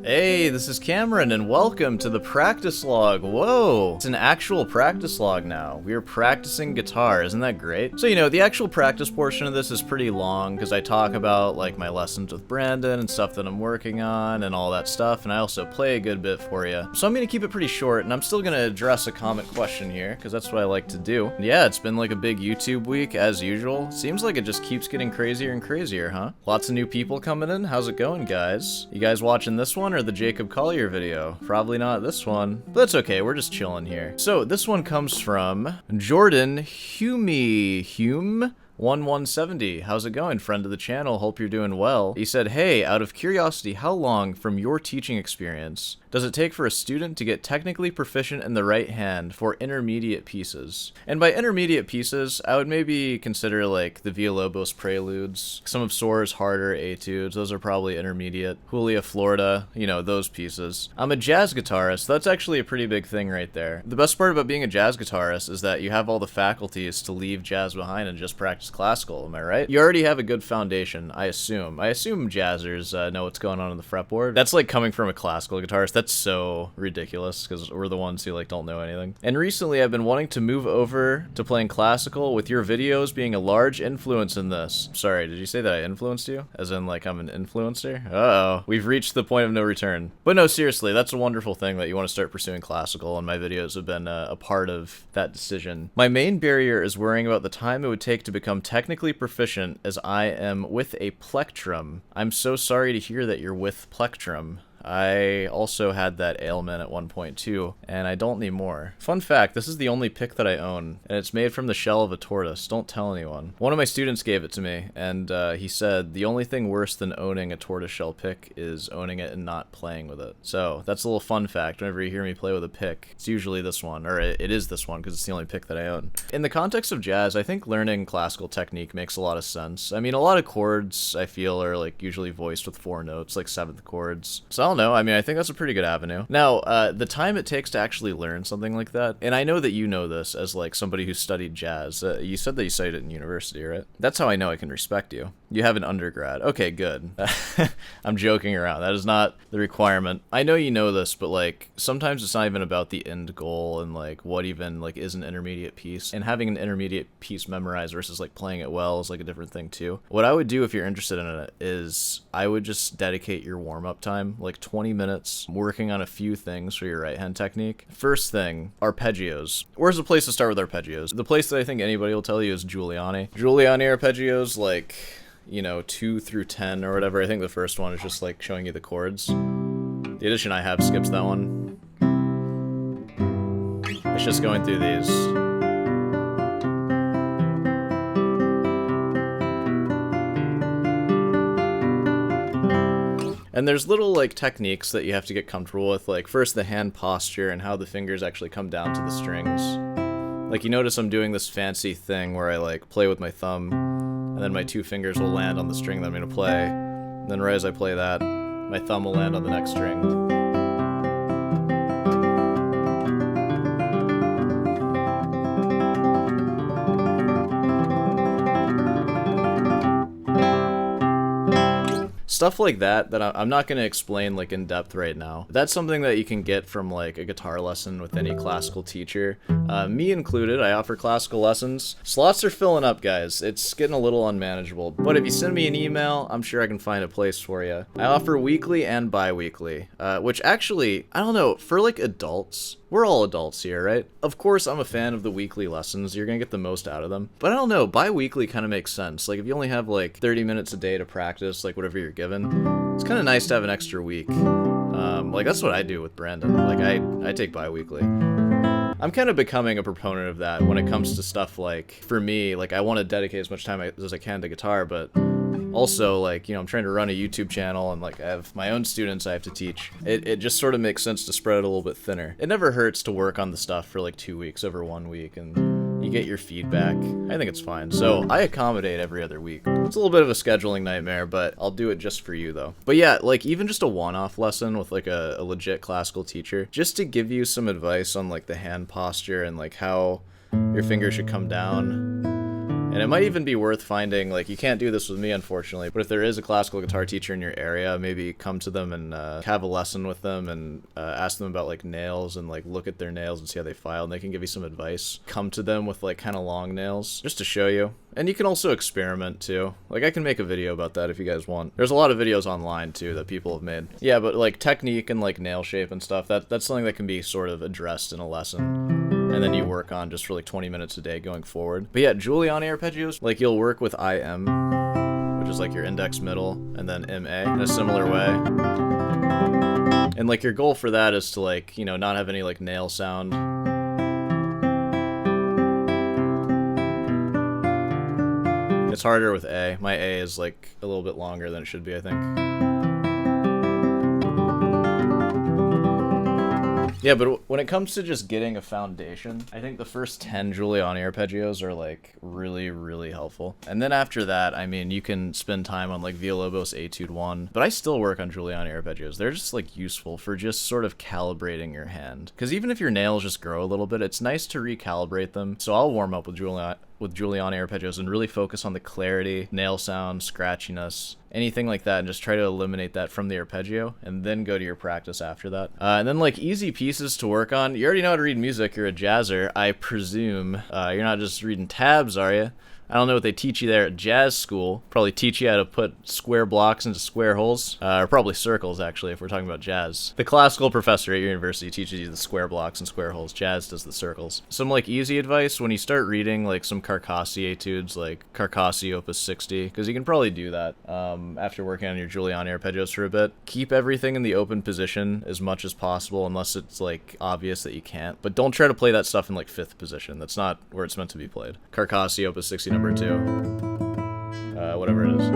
Hey, this is Cameron, and welcome to the practice log. Whoa, it's an actual practice log now. We are practicing guitar, isn't that great? So, the actual practice portion of this is pretty long, because I talk about, like, my lessons with Brandon and stuff that I'm working on and all that stuff, and I also play a good bit for you. So I'm going to keep it pretty short, and I'm still going to address a comment question here, because that's what I like to do. Yeah, it's been like a big YouTube week, as usual. Seems like it just keeps getting crazier and crazier, huh? Lots of new people coming in. How's it going, guys? You guys watching this one or the Jacob Collier video? Probably not this one, but that's okay, we're just chilling here. So this one comes from Jordan Hume 1170. How's it going, friend of the channel? Hope you're doing well. He said, hey, out of curiosity, how long from your teaching experience does it take for a student to get technically proficient in the right hand for intermediate pieces? And by intermediate pieces, I would maybe consider like the Villa-Lobos Preludes, some of Soar's harder etudes, those are probably intermediate. Julia Florida, those pieces. I'm a jazz guitarist, that's actually a pretty big thing right there. The best part about being a jazz guitarist is that you have all the faculties to leave jazz behind and just practice classical, am I right? You already have a good foundation, I assume. I assume jazzers know what's going on the fretboard. That's like coming from a classical guitarist. That's so ridiculous because we're the ones who don't know anything. And recently I've been wanting to move over to playing classical, with your videos being a large influence in this. Sorry, did you say that I influenced you? As in like I'm an influencer? Uh-oh. We've reached the point of no return. But no, seriously, that's a wonderful thing that you want to start pursuing classical, and my videos have been a part of that decision. My main barrier is worrying about the time it would take to become technically proficient, as I am with a plectrum. I'm so sorry to hear that you're with plectrum. I also had that ailment at one point too, and I don't anymore. Fun fact, this is the only pick that I own, and it's made from the shell of a tortoise. Don't tell anyone. One of my students gave it to me, and he said the only thing worse than owning a tortoiseshell pick is owning it and not playing with it. So that's a little fun fact. Whenever you hear me play with a pick, it's usually this one, or it is this one because it's the only pick that I own. In the context of jazz, I think learning classical technique makes a lot of sense. I mean, a lot of chords I feel are usually voiced with 4 notes, like 7th chords. So know. I think that's a pretty good avenue. Now, the time it takes to actually learn something like that, and I know that you know this as somebody who studied jazz. You said that you studied it in university, right? That's how I know I can respect you. You have an undergrad. Okay, good. I'm joking around. That is not the requirement. I know you know this, but sometimes it's not even about the end goal and what even is an intermediate piece. And having an intermediate piece memorized versus playing it well is a different thing too. What I would do if you're interested in it is I would just dedicate your warm-up time, 20 minutes, working on a few things for your right hand technique. First thing, arpeggios. Where's the place to start with arpeggios? The place that I think anybody will tell you is Giuliani. Giuliani arpeggios, 2 through 10 or whatever. I think the first one is just showing you the chords. The edition I have skips that one. It's just going through these. And there's little techniques that you have to get comfortable with, first the hand posture and how the fingers actually come down to the strings. You notice I'm doing this fancy thing where I play with my thumb, and then my 2 fingers will land on the string that I'm going to play. And then right as I play that, my thumb will land on the next string. Stuff like that I'm not going to explain in depth right now. That's something that you can get from a guitar lesson with any classical teacher. Me included, I offer classical lessons. Slots are filling up, guys. It's getting a little unmanageable. But if you send me an email, I'm sure I can find a place for you. I offer weekly and bi-weekly, which actually, I don't know, for adults, we're all adults here, right? Of course, I'm a fan of the weekly lessons. You're gonna get the most out of them. But I don't know, bi-weekly kind of makes sense. If you only have 30 minutes a day to practice, whatever you're given, it's kind of nice to have an extra week. That's what I do with Brandon. I take bi-weekly. I'm kind of becoming a proponent of that when it comes to stuff for me, I want to dedicate as much time as I can to guitar, but also, I'm trying to run a YouTube channel, and, I have my own students I have to teach. It just sort of makes sense to spread it a little bit thinner. It never hurts to work on the stuff for, 2 weeks over 1 week, and you get your feedback. I think it's fine. So, I accommodate every other week. It's a little bit of a scheduling nightmare, but I'll do it just for you, though. But yeah, even just a one-off lesson with, a legit classical teacher, just to give you some advice on, the hand posture and, how your fingers should come down. And it might even be worth finding, like, you can't do this with me, unfortunately, but if there is a classical guitar teacher in your area, maybe come to them and have a lesson with them and ask them about, like, nails and, like, look at their nails and see how they file, and they can give you some advice. Come to them with, like, kind of long nails, just to show you. And you can also experiment, too. Like, I can make a video about that if you guys want. There's a lot of videos online, too, that people have made. Yeah, but, like, technique and, like, nail shape and stuff, that's something that can be sort of addressed in a lesson. And then you work on just for like 20 minutes a day going forward. But yeah, Giuliani arpeggios, like you'll work with IM, which is like your index middle, and then MA in a similar way. And like your goal for that is to like, you know, not have any like nail sound. It's harder with A. My A is like a little bit longer than it should be, I think. Yeah, but when it comes to just getting a foundation, I think the first 10 Giuliani arpeggios are, like, really, really helpful. And then after that, I mean, you can spend time on, like, Villa-Lobos Etude 1. But I still work on Giuliani arpeggios. They're just, like, useful for just sort of calibrating your hand. Because even if your nails just grow a little bit, it's nice to recalibrate them. So I'll warm up with Giuliani arpeggios and really focus on the clarity, nail sound, scratchiness, anything like that, and just try to eliminate that from the arpeggio, and then go to your practice after that. And then, like, easy pieces to work on. You already know how to read music. You're a jazzer, I presume. You're not just reading tabs, are you? I don't know what they teach you there at jazz school. Probably teach you how to put square blocks into square holes. Or probably circles, actually, if we're talking about jazz. The classical professor at your university teaches you the square blocks and square holes. Jazz does the circles. Some, like, easy advice when you start reading, like, some Carcassi etudes, like Carcassi Opus 60, because you can probably do that after working on your Giuliani arpeggios for a bit. Keep everything in the open position as much as possible, unless it's, like, obvious that you can't. But don't try to play that stuff in, like, 5th position. That's not where it's meant to be played. Carcassi Opus 60 number 2. Whatever it is.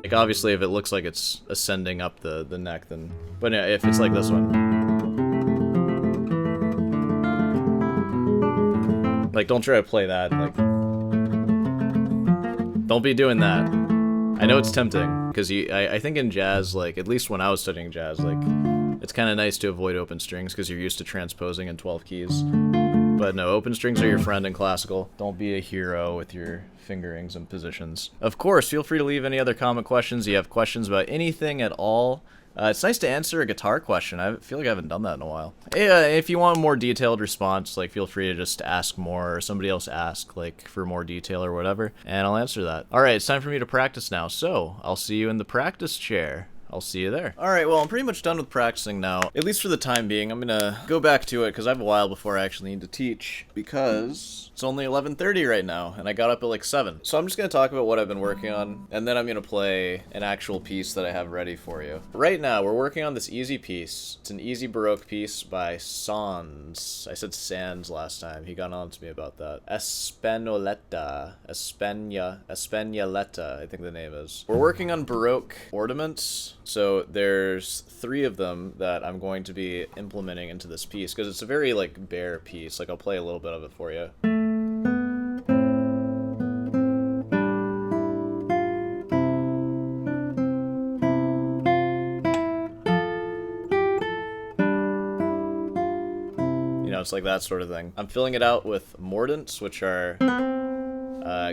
Like, obviously, if it looks like it's ascending up the neck, then... But yeah, if it's like this one. Like, don't try to play that, like... Don't be doing that. I know it's tempting, because I think in jazz, like, at least when I was studying jazz, like, it's kind of nice to avoid open strings, because you're used to transposing in 12 keys. But no, open strings are your friend in classical. Don't be a hero with your fingerings and positions. Of course, feel free to leave any other comment questions. You have questions about anything at all. It's nice to answer a guitar question. I feel like I haven't done that in a while. If you want a more detailed response, like, feel free to just ask more, or somebody else ask, like, for more detail or whatever, and I'll answer that. Alright, it's time for me to practice now, so I'll see you in the practice chair. I'll see you there. Alright, well, I'm pretty much done with practicing now. At least for the time being. I'm gonna go back to it, because I have a while before I actually need to teach. Because it's only 11:30 right now, and I got up at like 7. So I'm just gonna talk about what I've been working on, and then I'm gonna play an actual piece that I have ready for you. Right now, we're working on this easy piece. It's an easy Baroque piece by Sans. I said Sans last time. He got on to me about that. Espanoletta. Espagnoletta, I think the name is. We're working on Baroque ornaments. So there's 3 of them that I'm going to be implementing into this piece, because it's a very, like, bare piece. Like, I'll play a little bit of it for you. You know, it's like that sort of thing. I'm filling it out with mordants, which are...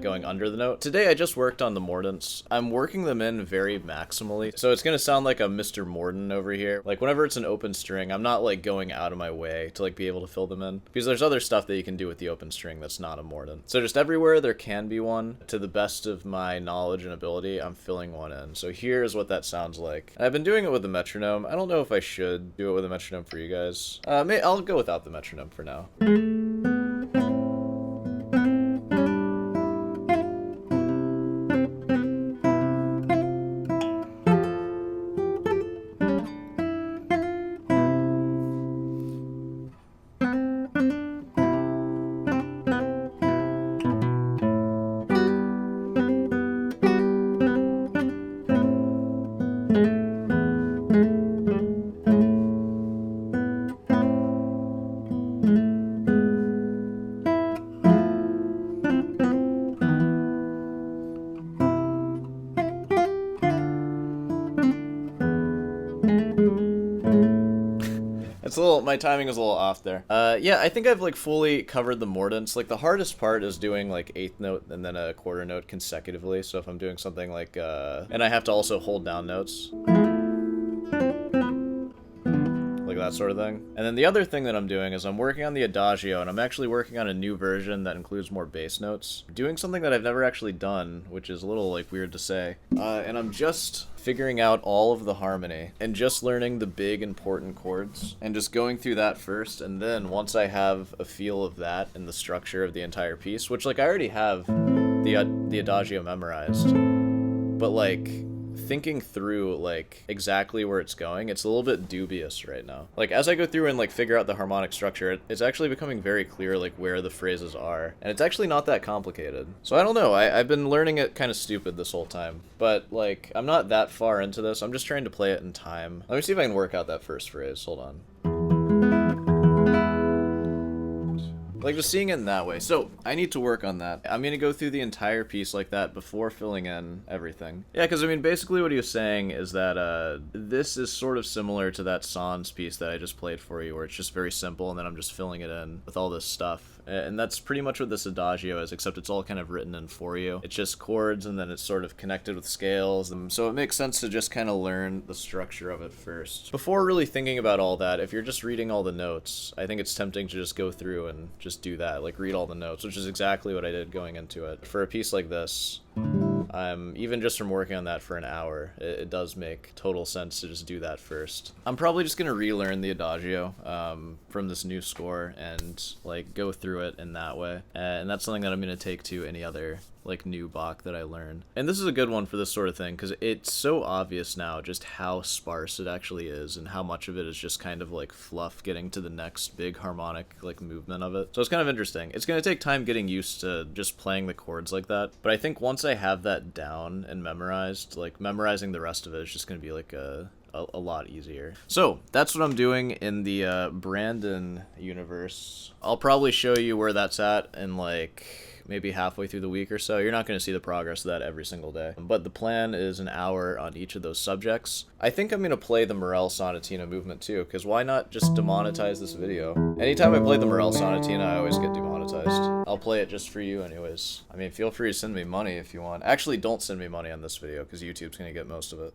going under the note. Today I just worked on the mordants. I'm working them in very maximally, so it's gonna sound like a Mr. Morden over here. Like, whenever it's an open string, I'm not, like, going out of my way to, like, be able to fill them in, because there's other stuff that you can do with the open string that's not a mordant. So just everywhere there can be one, to the best of my knowledge and ability, I'm filling one in. So here's what that sounds like. And I've been doing it with the metronome. I don't know if I should do it with a metronome for you guys. I'll go without the metronome for now. It's a little, my timing is a little off there. Yeah, I think I've like fully covered the mordents. Like the hardest part is doing like eighth note and then a quarter note consecutively. So if I'm doing something like, and I have to also hold down notes. Like that sort of thing. And then the other thing that I'm doing is I'm working on the adagio, and I'm actually working on a new version that includes more bass notes. Doing something that I've never actually done, which is a little like weird to say. And I'm just figuring out all of the harmony and just learning the big important chords and just going through that first, and then once I have a feel of that and the structure of the entire piece, which like I already have the adagio memorized, but like thinking through like exactly where it's going, it's a little bit dubious right now. Like as I go through and like figure out the harmonic structure, it's actually becoming very clear like where the phrases are, and it's actually not that complicated. So I don't know, I've been learning it kind of stupid this whole time, but like I'm not that far into this. I'm just trying to play it in time. Let me see if I can work out that first phrase. Hold on. Like, just seeing it in that way. So, I need to work on that. I'm gonna go through the entire piece like that before filling in everything. Yeah, because, I mean, basically what he was saying is that, this is sort of similar to that Sans piece that I just played for you, where it's just very simple, and then I'm just filling it in with all this stuff. And that's pretty much what this adagio is, except it's all kind of written in for you. It's just chords, and then it's sort of connected with scales, and so it makes sense to just kind of learn the structure of it first. Before really thinking about all that, if you're just reading all the notes, I think it's tempting to just go through and just do that, like read all the notes, which is exactly what I did going into it. For a piece like this, even just from working on that for an hour, it does make total sense to just do that first. I'm probably just gonna relearn the adagio from this new score and like go through it in that way, and that's something that I'm gonna take to any other like new Bach that I learn. And this is a good one for this sort of thing, because it's so obvious now just how sparse it actually is, and how much of it is just kind of like fluff getting to the next big harmonic like movement of it. So it's kind of interesting. It's gonna take time getting used to just playing the chords like that, but I think once I have that down and memorized, like memorizing the rest of it is just gonna be like a lot easier. So that's what I'm doing in the Brandon universe. I'll probably show you where that's at in like maybe halfway through the week or so. You're not going to see the progress of that every single day, but the plan is an hour on each of those subjects. I think I'm going to play the Morel Sonatina movement too, because why not just demonetize this video? Anytime I play the Morel Sonatina, I always get demonetized. I'll play it just for you anyways. I mean, feel free to send me money if you want. Actually, don't send me money on this video, because YouTube's going to get most of it.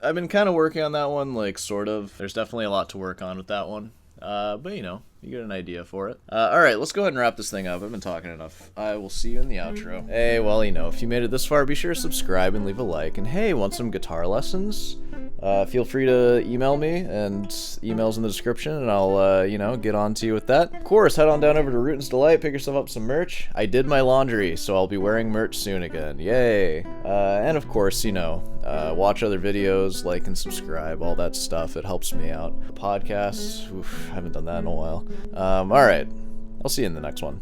I've been kind of working on that one, like, sort of. There's definitely a lot to work on with that one. But, you know, you get an idea for it. Alright, let's go ahead and wrap this thing up. I've been talking enough. I will see you in the outro. Hey, well, you know, if you made it this far, be sure to subscribe and leave a like. And hey, want some guitar lessons? Feel free to email me, and email's in the description, and I'll, you know, get on to you with that. Of course, head on down over to Rootin's Delight, pick yourself up some merch. I did my laundry, so I'll be wearing merch soon again. Yay! And of course, you know, watch other videos, like and subscribe, all that stuff. It helps me out. Podcasts, oof, haven't done that in a while. Alright. I'll see you in the next one.